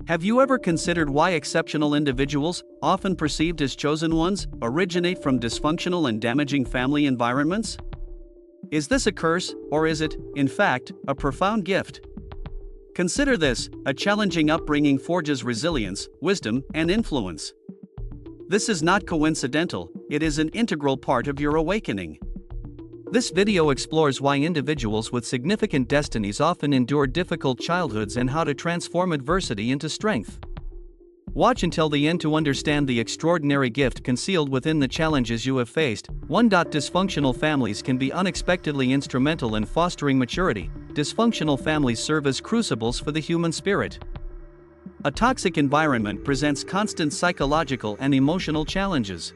Have you ever considered why exceptional individuals, often perceived as chosen ones, originate from dysfunctional and damaging family environments? Is this a curse, or is it, in fact, a profound gift? Consider this: a challenging upbringing forges resilience, wisdom, and influence. This is not coincidental, it is an integral part of your awakening. This video explores why individuals with significant destinies often endure difficult childhoods and how to transform adversity into strength. Watch until the end to understand the extraordinary gift concealed within the challenges you have faced. 1. Dysfunctional families can be unexpectedly instrumental in fostering maturity. Dysfunctional families serve as crucibles for the human spirit. A toxic environment presents constant psychological and emotional challenges.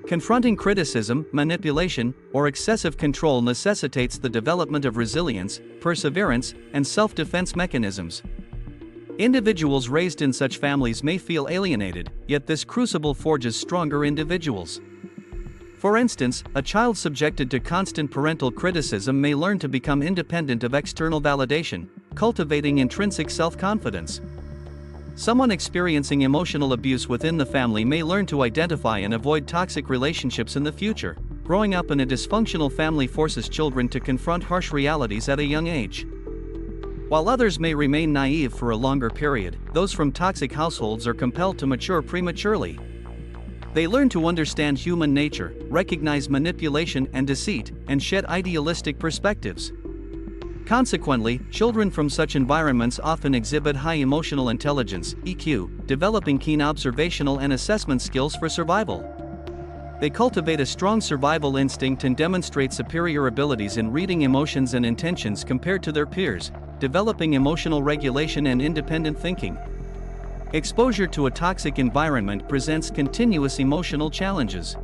Confronting criticism, manipulation, or excessive control necessitates the development of resilience, perseverance, and self-defense mechanisms. Individuals raised in such families may feel alienated, yet this crucible forges stronger individuals. For instance, a child subjected to constant parental criticism may learn to become independent of external validation, cultivating intrinsic self-confidence. Someone experiencing emotional abuse within the family may learn to identify and avoid toxic relationships in the future. Growing up in a dysfunctional family forces children to confront harsh realities at a young age. While others may remain naive for a longer period, those from toxic households are compelled to mature prematurely. They learn to understand human nature, recognize manipulation and deceit, and shed idealistic perspectives. Consequently, children from such environments often exhibit high emotional intelligence (EQ), developing keen observational and assessment skills for survival. They cultivate a strong survival instinct and demonstrate superior abilities in reading emotions and intentions compared to their peers, developing emotional regulation and independent thinking. Exposure to a toxic environment presents continuous emotional challenges.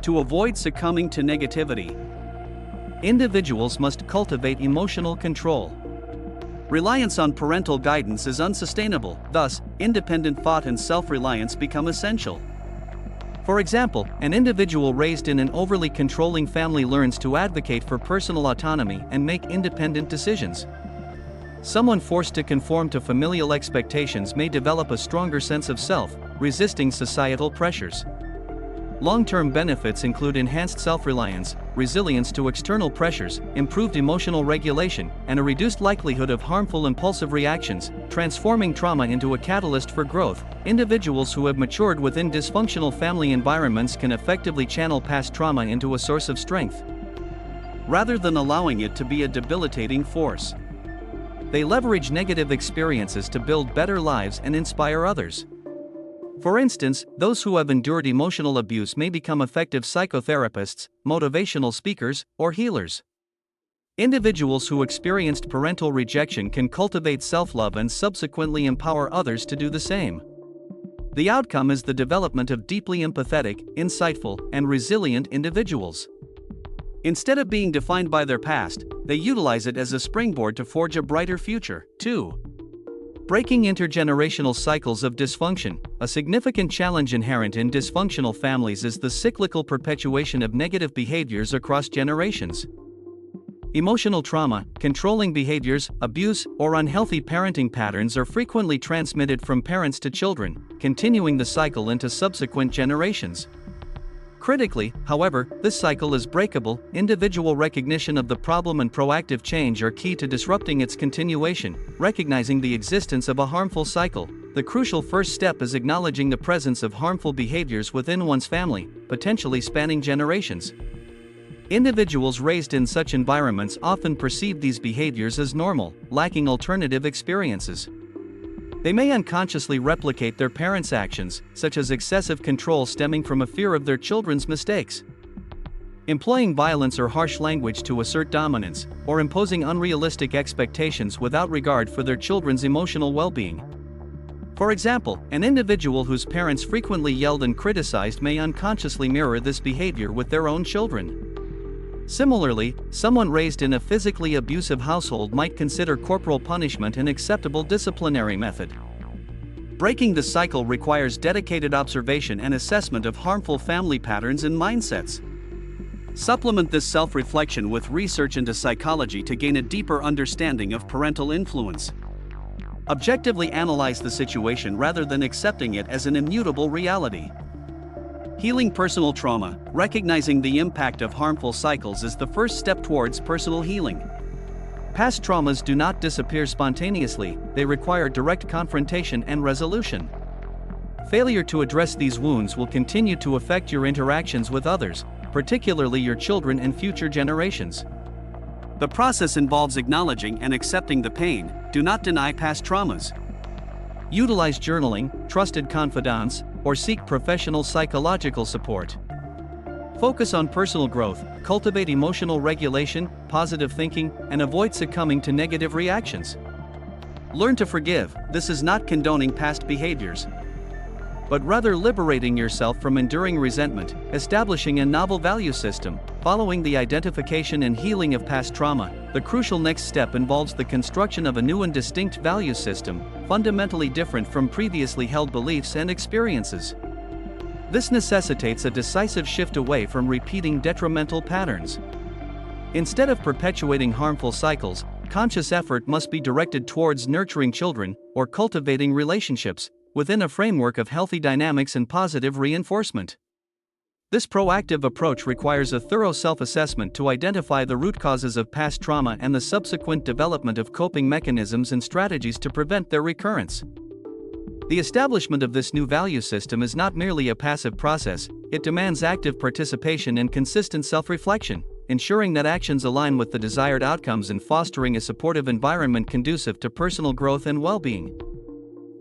To avoid succumbing to negativity, individuals must cultivate emotional control. Reliance on parental guidance is unsustainable, thus, independent thought and self-reliance become essential. For example, an individual raised in an overly controlling family learns to advocate for personal autonomy and make independent decisions. Someone forced to conform to familial expectations may develop a stronger sense of self, resisting societal pressures. Long-term benefits include enhanced self-reliance, resilience to external pressures, improved emotional regulation, and a reduced likelihood of harmful impulsive reactions, transforming trauma into a catalyst for growth. Individuals who have matured within dysfunctional family environments can effectively channel past trauma into a source of strength, rather than allowing it to be a debilitating force. They leverage negative experiences to build better lives and inspire others. For instance, those who have endured emotional abuse may become effective psychotherapists, motivational speakers, or healers. Individuals who experienced parental rejection can cultivate self-love and subsequently empower others to do the same. The outcome is the development of deeply empathetic, insightful, and resilient individuals. Instead of being defined by their past, they utilize it as a springboard to forge a brighter future. 2. Breaking intergenerational cycles of dysfunction. A significant challenge inherent in dysfunctional families is the cyclical perpetuation of negative behaviors across generations. Emotional trauma, controlling behaviors, abuse, or unhealthy parenting patterns are frequently transmitted from parents to children, continuing the cycle into subsequent generations. Critically, however, this cycle is breakable. Individual recognition of the problem and proactive change are key to disrupting its continuation. Recognizing the existence of a harmful cycle. The crucial first step is acknowledging the presence of harmful behaviors within one's family, potentially spanning generations. Individuals raised in such environments often perceive these behaviors as normal, lacking alternative experiences. They may unconsciously replicate their parents' actions, such as excessive control stemming from a fear of their children's mistakes, employing violence or harsh language to assert dominance, or imposing unrealistic expectations without regard for their children's emotional well-being. For example, an individual whose parents frequently yelled and criticized may unconsciously mirror this behavior with their own children. Similarly, someone raised in a physically abusive household might consider corporal punishment an acceptable disciplinary method. Breaking the cycle requires dedicated observation and assessment of harmful family patterns and mindsets. Supplement this self-reflection with research into psychology to gain a deeper understanding of parental influence. Objectively analyze the situation rather than accepting it as an immutable reality. Healing personal trauma. Recognizing the impact of harmful cycles is the first step towards personal healing. Past traumas do not disappear spontaneously, they require direct confrontation and resolution. Failure to address these wounds will continue to affect your interactions with others, particularly your children and future generations. The process involves acknowledging and accepting the pain. Do not deny past traumas. Utilize journaling, trusted confidants, or seek professional psychological support. Focus on personal growth, cultivate emotional regulation, positive thinking, and avoid succumbing to negative reactions. Learn to forgive. This is not condoning past behaviors, but rather liberating yourself from enduring resentment, establishing a novel value system. Following the identification and healing of past trauma, the crucial next step involves the construction of a new and distinct value system, fundamentally different from previously held beliefs and experiences. This necessitates a decisive shift away from repeating detrimental patterns. Instead of perpetuating harmful cycles, conscious effort must be directed towards nurturing children or cultivating relationships within a framework of healthy dynamics and positive reinforcement. This proactive approach requires a thorough self-assessment to identify the root causes of past trauma and the subsequent development of coping mechanisms and strategies to prevent their recurrence. The establishment of this new value system is not merely a passive process, it demands active participation and consistent self-reflection, ensuring that actions align with the desired outcomes and fostering a supportive environment conducive to personal growth and well-being.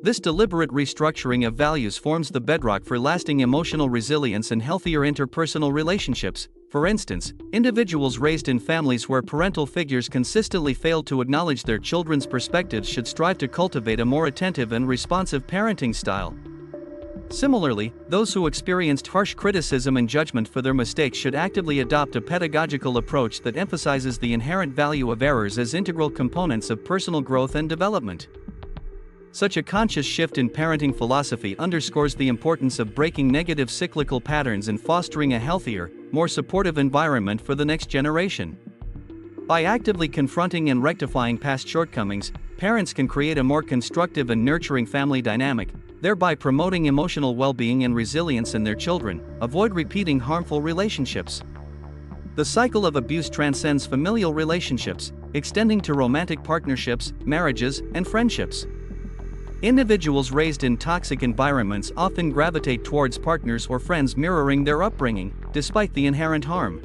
This deliberate restructuring of values forms the bedrock for lasting emotional resilience and healthier interpersonal relationships. For instance, individuals raised in families where parental figures consistently failed to acknowledge their children's perspectives should strive to cultivate a more attentive and responsive parenting style. Similarly, those who experienced harsh criticism and judgment for their mistakes should actively adopt a pedagogical approach that emphasizes the inherent value of errors as integral components of personal growth and development. Such a conscious shift in parenting philosophy underscores the importance of breaking negative cyclical patterns and fostering a healthier, more supportive environment for the next generation. By actively confronting and rectifying past shortcomings, parents can create a more constructive and nurturing family dynamic, thereby promoting emotional well-being and resilience in their children. Avoid repeating harmful relationships. The cycle of abuse transcends familial relationships, extending to romantic partnerships, marriages, and friendships. Individuals raised in toxic environments often gravitate towards partners or friends mirroring their upbringing, despite the inherent harm.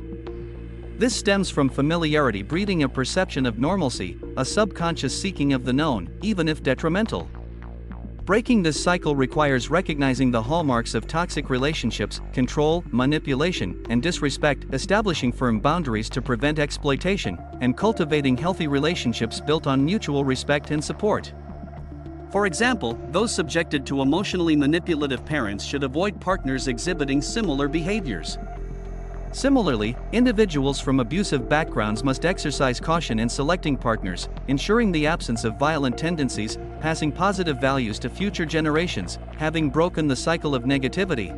This stems from familiarity breeding a perception of normalcy, a subconscious seeking of the known, even if detrimental. Breaking this cycle requires recognizing the hallmarks of toxic relationships: control, manipulation, and disrespect, establishing firm boundaries to prevent exploitation, and cultivating healthy relationships built on mutual respect and support. For example, those subjected to emotionally manipulative parents should avoid partners exhibiting similar behaviors. Similarly, individuals from abusive backgrounds must exercise caution in selecting partners, ensuring the absence of violent tendencies, passing positive values to future generations, having broken the cycle of negativity.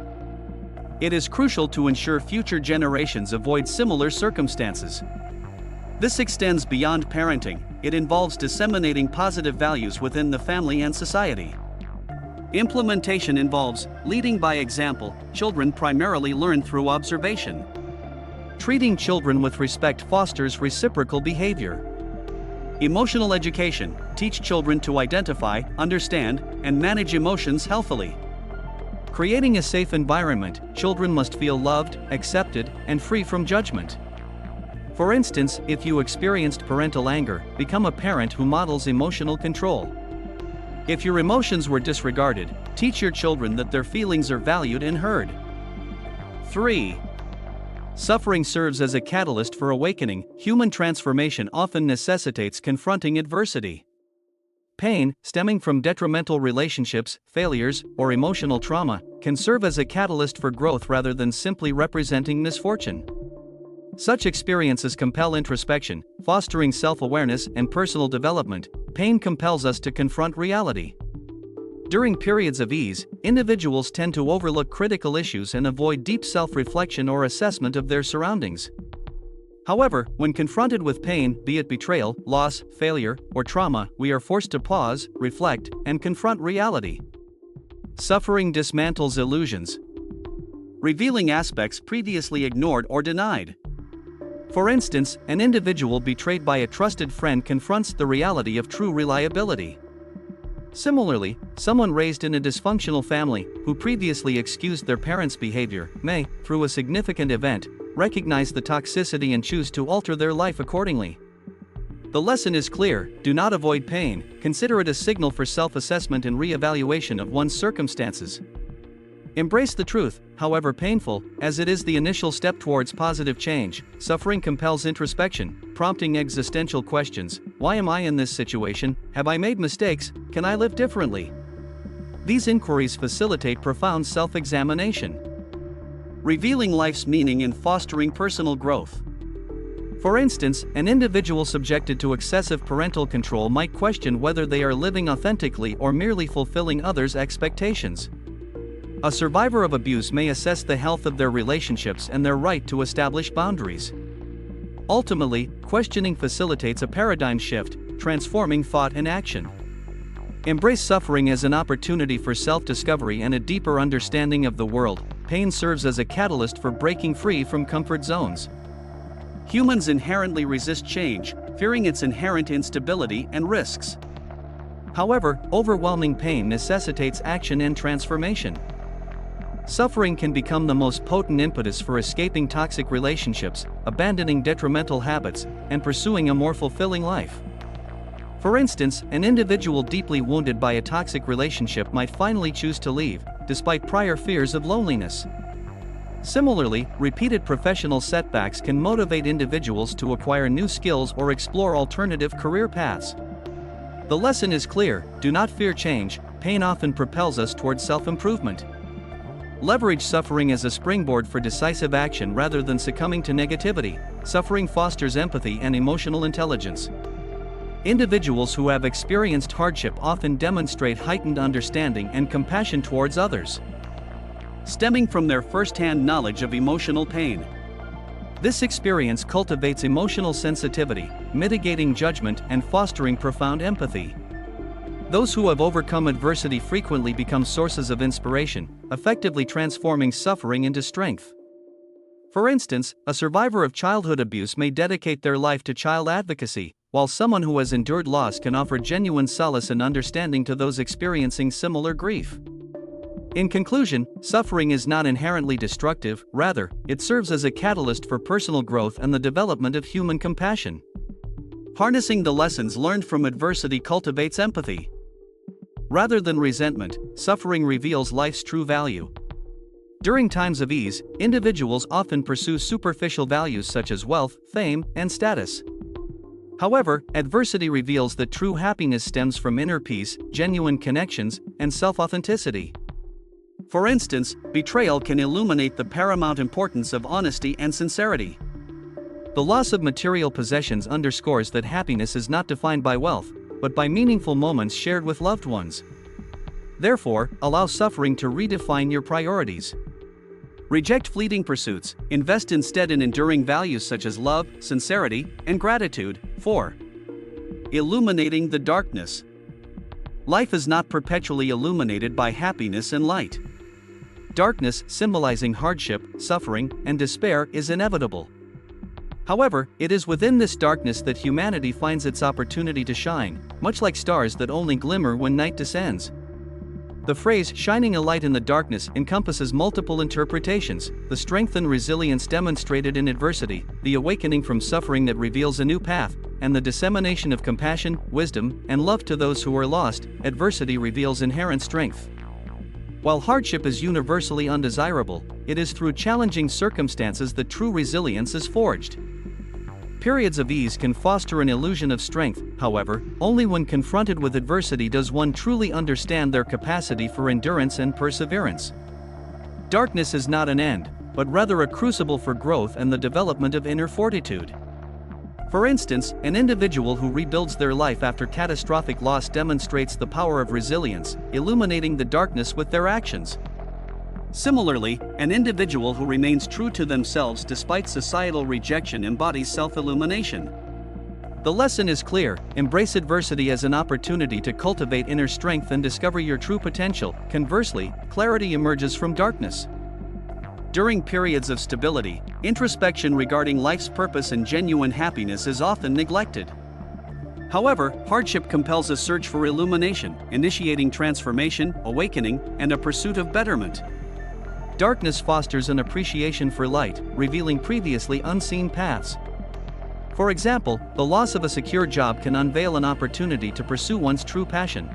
It is crucial to ensure future generations avoid similar circumstances. This extends beyond parenting. It involves disseminating positive values within the family and society. Implementation involves leading by example. Children primarily learn through observation. Treating children with respect fosters reciprocal behavior. Emotional education. Teach children to identify, understand, and manage emotions healthily. Creating a safe environment. Children must feel loved, accepted, and free from judgment. For instance, if you experienced parental anger, become a parent who models emotional control. If your emotions were disregarded, teach your children that their feelings are valued and heard. 3. Suffering serves as a catalyst for awakening. Human transformation often necessitates confronting adversity. Pain, stemming from detrimental relationships, failures, or emotional trauma, can serve as a catalyst for growth rather than simply representing misfortune. Such experiences compel introspection, fostering self-awareness and personal development. Pain compels us to confront reality. During periods of ease, individuals tend to overlook critical issues and avoid deep self-reflection or assessment of their surroundings. However, when confronted with pain, be it betrayal, loss, failure, or trauma, we are forced to pause, reflect, and confront reality. Suffering dismantles illusions, revealing aspects previously ignored or denied. For instance, an individual betrayed by a trusted friend confronts the reality of true reliability. Similarly, someone raised in a dysfunctional family, who previously excused their parents' behavior, may, through a significant event, recognize the toxicity and choose to alter their life accordingly. The lesson is clear: do not avoid pain, consider it a signal for self-assessment and re-evaluation of one's circumstances. Embrace the truth, however painful, as it is the initial step towards positive change. Suffering compels introspection, prompting existential questions: why am I in this situation? Have I made mistakes? Can I live differently? These inquiries facilitate profound self-examination, revealing life's meaning and fostering personal growth. For instance, an individual subjected to excessive parental control might question whether they are living authentically or merely fulfilling others' expectations. A survivor of abuse may assess the health of their relationships and their right to establish boundaries. Ultimately, questioning facilitates a paradigm shift, transforming thought and action. Embrace suffering as an opportunity for self-discovery and a deeper understanding of the world. Pain serves as a catalyst for breaking free from comfort zones. Humans inherently resist change, fearing its inherent instability and risks. However, overwhelming pain necessitates action and transformation. Suffering can become the most potent impetus for escaping toxic relationships, abandoning detrimental habits, and pursuing a more fulfilling life. For instance, an individual deeply wounded by a toxic relationship might finally choose to leave, despite prior fears of loneliness. Similarly, repeated professional setbacks can motivate individuals to acquire new skills or explore alternative career paths. The lesson is clear: do not fear change. Pain often propels us towards self-improvement. Leverage suffering as a springboard for decisive action rather than succumbing to negativity. Suffering fosters empathy and emotional intelligence. Individuals who have experienced hardship often demonstrate heightened understanding and compassion towards others, stemming from their first-hand knowledge of emotional pain. This experience cultivates emotional sensitivity, mitigating judgment and fostering profound empathy. Those who have overcome adversity frequently become sources of inspiration, effectively transforming suffering into strength. For instance, a survivor of childhood abuse may dedicate their life to child advocacy, while someone who has endured loss can offer genuine solace and understanding to those experiencing similar grief. In conclusion, suffering is not inherently destructive; rather, it serves as a catalyst for personal growth and the development of human compassion. Harnessing the lessons learned from adversity cultivates empathy. Rather than resentment, suffering reveals life's true value. During times of ease, individuals often pursue superficial values such as wealth, fame, and status. However, adversity reveals that true happiness stems from inner peace, genuine connections, and self-authenticity. For instance, betrayal can illuminate the paramount importance of honesty and sincerity. The loss of material possessions underscores that happiness is not defined by wealth, but by meaningful moments shared with loved ones. Therefore, allow suffering to redefine your priorities. Reject fleeting pursuits, invest instead in enduring values such as love, sincerity, and gratitude. 4. Illuminating the darkness. Life is not perpetually illuminated by happiness and light. Darkness, symbolizing hardship, suffering, and despair, is inevitable. However, it is within this darkness that humanity finds its opportunity to shine, much like stars that only glimmer when night descends. The phrase "shining a light in the darkness" encompasses multiple interpretations: the strength and resilience demonstrated in adversity, the awakening from suffering that reveals a new path, and the dissemination of compassion, wisdom, and love to those who are lost. Adversity reveals inherent strength. While hardship is universally undesirable, it is through challenging circumstances that true resilience is forged. Periods of ease can foster an illusion of strength; however, only when confronted with adversity does one truly understand their capacity for endurance and perseverance. Darkness is not an end, but rather a crucible for growth and the development of inner fortitude. For instance, an individual who rebuilds their life after catastrophic loss demonstrates the power of resilience, illuminating the darkness with their actions. Similarly, an individual who remains true to themselves despite societal rejection embodies self-illumination. The lesson is clear: embrace adversity as an opportunity to cultivate inner strength and discover your true potential. Conversely, clarity emerges from darkness. During periods of stability, introspection regarding life's purpose and genuine happiness is often neglected. However, hardship compels a search for illumination, initiating transformation, awakening, and a pursuit of betterment. Darkness fosters an appreciation for light, revealing previously unseen paths. For example, the loss of a secure job can unveil an opportunity to pursue one's true passion.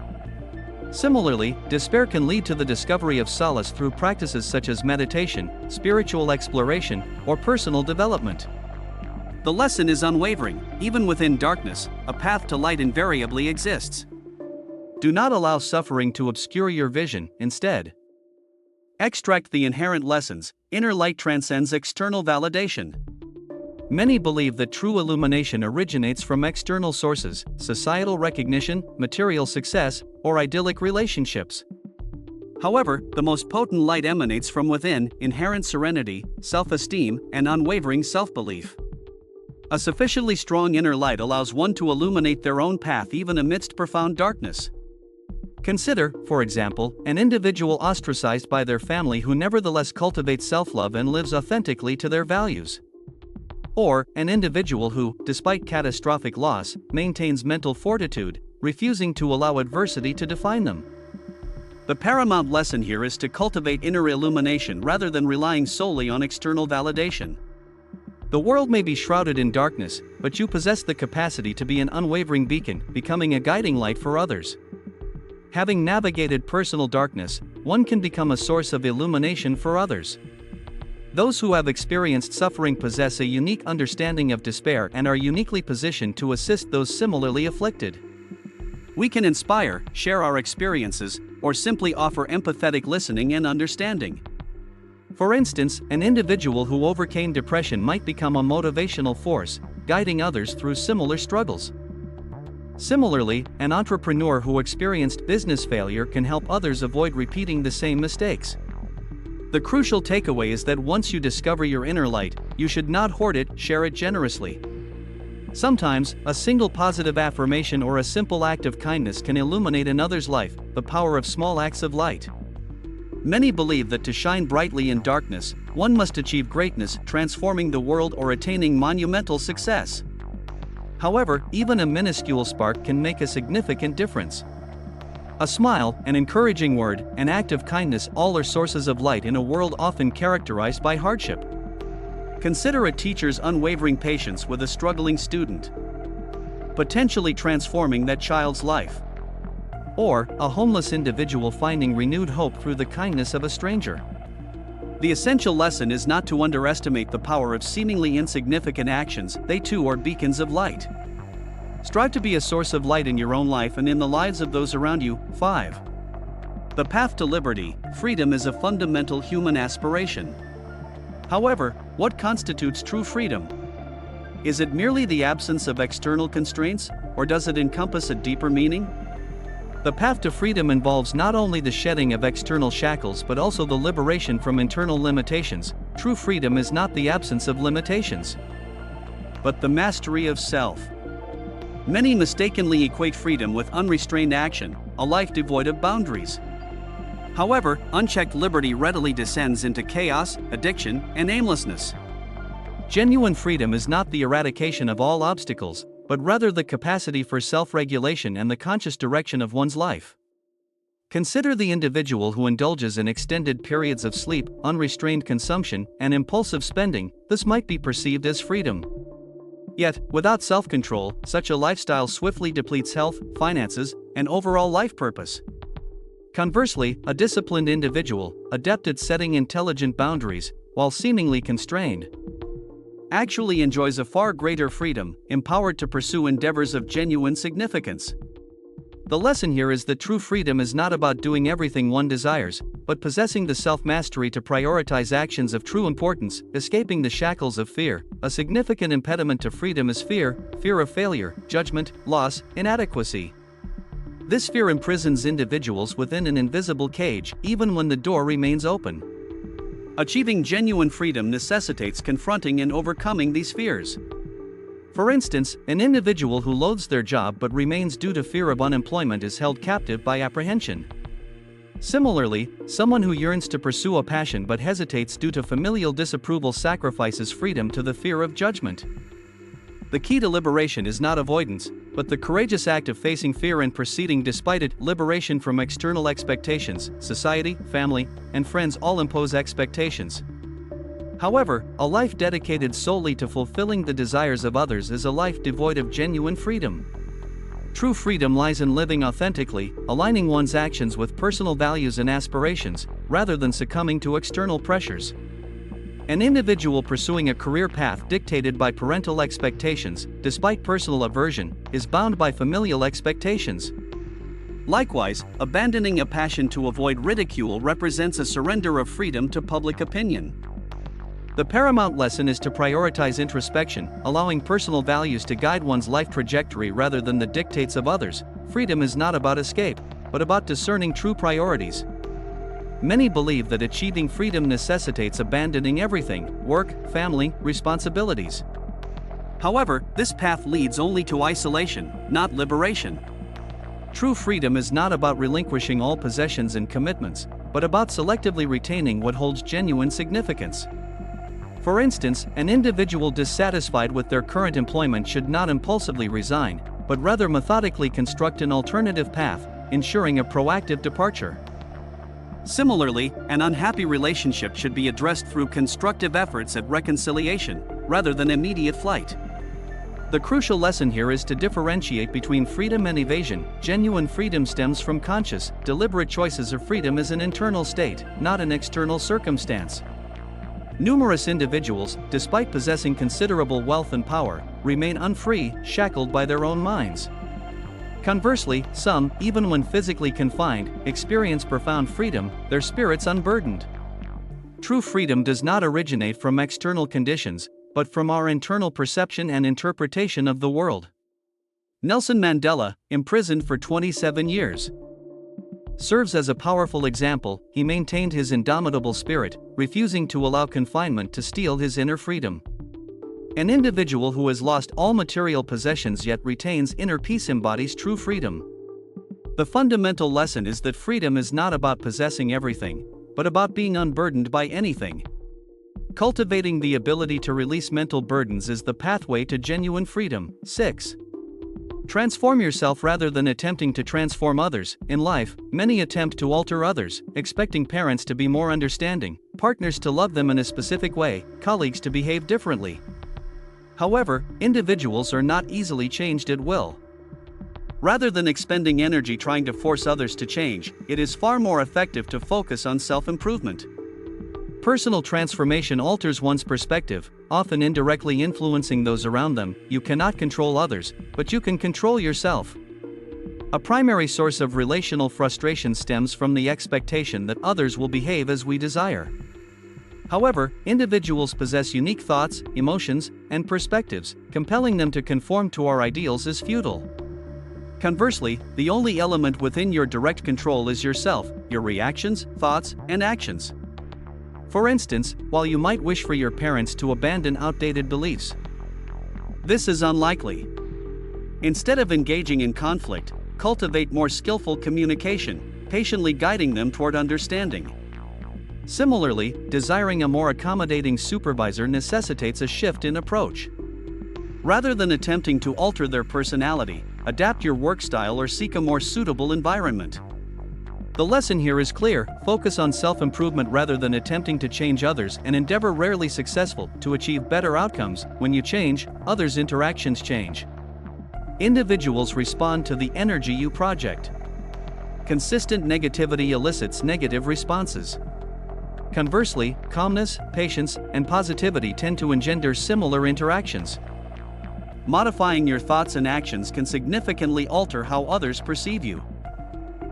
Similarly, despair can lead to the discovery of solace through practices such as meditation, spiritual exploration, or personal development. The lesson is unwavering: even within darkness, a path to light invariably exists. Do not allow suffering to obscure your vision. Instead, extract the inherent lessons. Inner light transcends external validation. Many believe that true illumination originates from external sources: societal recognition, material success, or idyllic relationships. However, the most potent light emanates from within: inherent serenity, self-esteem, and unwavering self-belief. A sufficiently strong inner light allows one to illuminate their own path even amidst profound darkness. Consider, for example, an individual ostracized by their family who nevertheless cultivates self-love and lives authentically to their values. Or, an individual who, despite catastrophic loss, maintains mental fortitude, refusing to allow adversity to define them. The paramount lesson here is to cultivate inner illumination rather than relying solely on external validation. The world may be shrouded in darkness, but you possess the capacity to be an unwavering beacon, becoming a guiding light for others. Having navigated personal darkness, one can become a source of illumination for others. Those who have experienced suffering possess a unique understanding of despair and are uniquely positioned to assist those similarly afflicted. We can inspire, share our experiences, or simply offer empathetic listening and understanding. For instance, an individual who overcame depression might become a motivational force, guiding others through similar struggles. Similarly, an entrepreneur who experienced business failure can help others avoid repeating the same mistakes. The crucial takeaway is that once you discover your inner light, you should not hoard it, share it generously. Sometimes, a single positive affirmation or a simple act of kindness can illuminate another's life. The power of small acts of light. Many believe that to shine brightly in darkness, one must achieve greatness, transforming the world, or attaining monumental success. However, even a minuscule spark can make a significant difference. A smile, an encouraging word, an act of kindness, all are sources of light in a world often characterized by hardship. Consider a teacher's unwavering patience with a struggling student, potentially transforming that child's life. Or, a homeless individual finding renewed hope through the kindness of a stranger. The essential lesson is not to underestimate the power of seemingly insignificant actions. They too are beacons of light. Strive to be a source of light in your own life and in the lives of those around you. 5. The path to liberty, freedom, is a fundamental human aspiration. However, what constitutes true freedom? Is it merely the absence of external constraints, or does it encompass a deeper meaning? The path to freedom involves not only the shedding of external shackles but also the liberation from internal limitations. True freedom is not the absence of limitations, but the mastery of self. Many mistakenly equate freedom with unrestrained action, a life devoid of boundaries. However, unchecked liberty readily descends into chaos, addiction, and aimlessness. Genuine freedom is not the eradication of all obstacles, but rather the capacity for self-regulation and the conscious direction of one's life. Consider the individual who indulges in extended periods of sleep, unrestrained consumption, and impulsive spending. This might be perceived as freedom. Yet, without self-control, such a lifestyle swiftly depletes health, finances, and overall life purpose. Conversely, a disciplined individual, adept at setting intelligent boundaries, while seemingly constrained, actually enjoys a far greater freedom, empowered to pursue endeavors of genuine significance. The lesson here is that true freedom is not about doing everything one desires, but possessing the self-mastery to prioritize actions of true importance, escaping the shackles of fear. A significant impediment to freedom is fear of failure, judgment, loss, inadequacy. This fear imprisons individuals within an invisible cage, even when the door remains open. Achieving genuine freedom necessitates confronting and overcoming these fears. For instance, an individual who loathes their job but remains due to fear of unemployment is held captive by apprehension. Similarly, someone who yearns to pursue a passion but hesitates due to familial disapproval sacrifices freedom to the fear of judgment. The key to liberation is not avoidance, but the courageous act of facing fear and proceeding despite it. Liberation from external expectations. Society, family, and friends all impose expectations. However, a life dedicated solely to fulfilling the desires of others is a life devoid of genuine freedom. True freedom lies in living authentically, aligning one's actions with personal values and aspirations, rather than succumbing to external pressures. An individual pursuing a career path dictated by parental expectations, despite personal aversion, is bound by familial expectations. Likewise, abandoning a passion to avoid ridicule represents a surrender of freedom to public opinion. The paramount lesson is to prioritize introspection, allowing personal values to guide one's life trajectory rather than the dictates of others. Freedom is not about escape, but about discerning true priorities. Many believe that achieving freedom necessitates abandoning everything: work, family, responsibilities. However, this path leads only to isolation, not liberation. True freedom is not about relinquishing all possessions and commitments, but about selectively retaining what holds genuine significance. For instance, an individual dissatisfied with their current employment should not impulsively resign, but rather methodically construct an alternative path, ensuring a proactive departure. Similarly, an unhappy relationship should be addressed through constructive efforts at reconciliation, rather than immediate flight. The crucial lesson here is to differentiate between freedom and evasion. Genuine freedom stems from conscious, deliberate choices of freedom as an internal state, not an external circumstance. Numerous individuals, despite possessing considerable wealth and power, remain unfree, shackled by their own minds. Conversely, some, even when physically confined, experience profound freedom, their spirits unburdened. True freedom does not originate from external conditions, but from our internal perception and interpretation of the world. Nelson Mandela, imprisoned for 27 years, serves as a powerful example. He maintained his indomitable spirit, refusing to allow confinement to steal his inner freedom. An individual who has lost all material possessions yet retains inner peace embodies true freedom. The fundamental lesson is that freedom is not about possessing everything, but about being unburdened by anything. Cultivating the ability to release mental burdens is the pathway to genuine freedom. 6. Transform yourself rather than attempting to transform others. In life, many attempt to alter others, expecting parents to be more understanding, partners to love them in a specific way, colleagues to behave differently. However, individuals are not easily changed at will. Rather than expending energy trying to force others to change, it is far more effective to focus on self-improvement. Personal transformation alters one's perspective, often indirectly influencing those around them. You cannot control others, but you can control yourself. A primary source of relational frustration stems from the expectation that others will behave as we desire. However, individuals possess unique thoughts, emotions, and perspectives. Compelling them to conform to our ideals is futile. Conversely, the only element within your direct control is yourself, your reactions, thoughts, and actions. For instance, while you might wish for your parents to abandon outdated beliefs, this is unlikely. Instead of engaging in conflict, cultivate more skillful communication, patiently guiding them toward understanding. Similarly, desiring a more accommodating supervisor necessitates a shift in approach. Rather than attempting to alter their personality, adapt your work style or seek a more suitable environment. The lesson here is clear: focus on self-improvement rather than attempting to change others. An endeavor rarely successful. To achieve better outcomes, when you change, others' interactions change. Individuals respond to the energy you project. Consistent negativity elicits negative responses. Conversely, calmness, patience, and positivity tend to engender similar interactions. Modifying your thoughts and actions can significantly alter how others perceive you.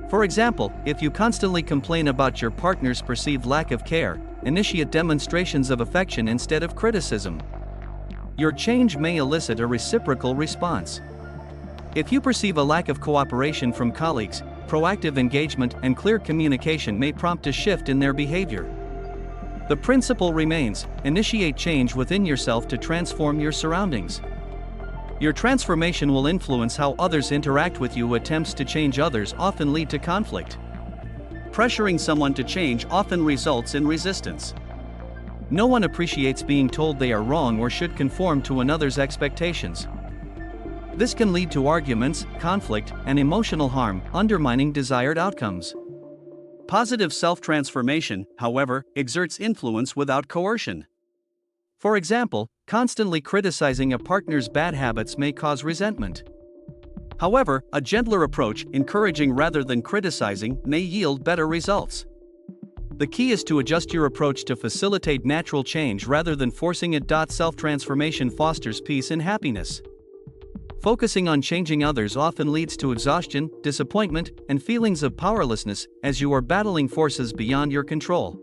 For example, if you constantly complain about your partner's perceived lack of care, initiate demonstrations of affection instead of criticism. Your change may elicit a reciprocal response. If you perceive a lack of cooperation from colleagues, proactive engagement and clear communication may prompt a shift in their behavior. The principle remains: initiate change within yourself to transform your surroundings. Your transformation will influence how others interact with you. Attempts to change others often lead to conflict. Pressuring someone to change often results in resistance. No one appreciates being told they are wrong or should conform to another's expectations. This can lead to arguments, conflict, and emotional harm, undermining desired outcomes. Positive self-transformation, however, exerts influence without coercion. For example, constantly criticizing a partner's bad habits may cause resentment. However, a gentler approach, encouraging rather than criticizing, may yield better results. The key is to adjust your approach to facilitate natural change rather than forcing it. Self-transformation fosters peace and happiness. Focusing on changing others often leads to exhaustion, disappointment, and feelings of powerlessness, as you are battling forces beyond your control.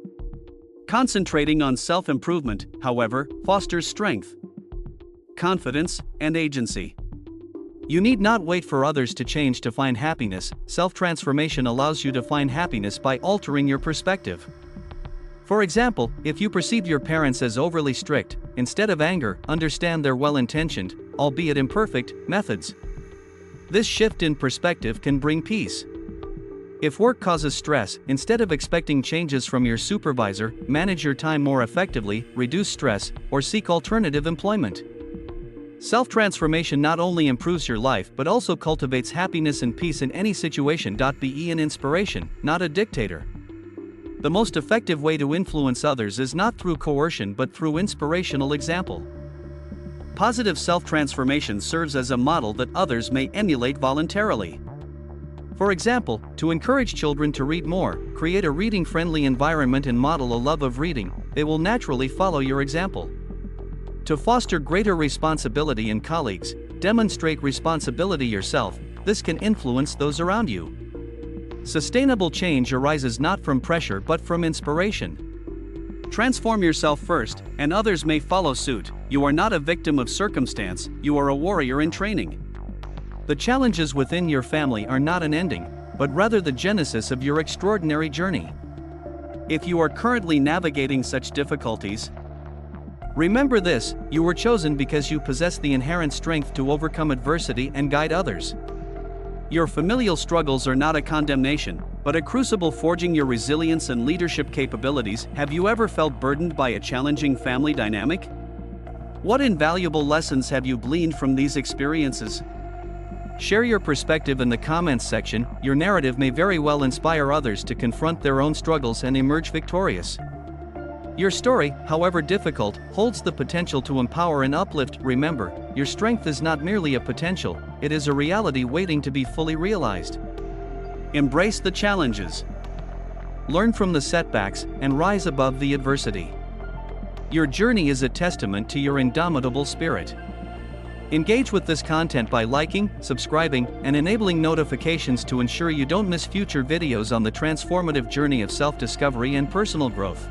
Concentrating on self-improvement, however, fosters strength, confidence, and agency. You need not wait for others to change to find happiness. Self-transformation allows you to find happiness by altering your perspective. For example, if you perceive your parents as overly strict, instead of anger, understand their well-intentioned, albeit imperfect, methods. This shift in perspective can bring peace. If work causes stress, instead of expecting changes from your supervisor, manage your time more effectively, reduce stress, or seek alternative employment. Self-transformation not only improves your life but also cultivates happiness and peace in any situation. Be an inspiration, not a dictator. The most effective way to influence others is not through coercion but through inspirational example. Positive self-transformation serves as a model that others may emulate voluntarily. For example, to encourage children to read more, create a reading-friendly environment and model a love of reading. They will naturally follow your example. To foster greater responsibility in colleagues, demonstrate responsibility yourself. This can influence those around you. Sustainable change arises not from pressure but from inspiration. Transform yourself first, and others may follow suit. You are not a victim of circumstance, you are a warrior in training. The challenges within your family are not an ending, but rather the genesis of your extraordinary journey. If you are currently navigating such difficulties, remember this: you were chosen because you possess the inherent strength to overcome adversity and guide others. Your familial struggles are not a condemnation, but a crucible forging your resilience and leadership capabilities. Have you ever felt burdened by a challenging family dynamic? What invaluable lessons have you gleaned from these experiences? Share your perspective in the comments section. Your narrative may very well inspire others to confront their own struggles and emerge victorious. Your story, however difficult, holds the potential to empower and uplift. Remember, your strength is not merely a potential, it is a reality waiting to be fully realized. Embrace the challenges. Learn from the setbacks and rise above the adversity. Your journey is a testament to your indomitable spirit. Engage with this content by liking, subscribing, and enabling notifications to ensure you don't miss future videos on the transformative journey of self-discovery and personal growth.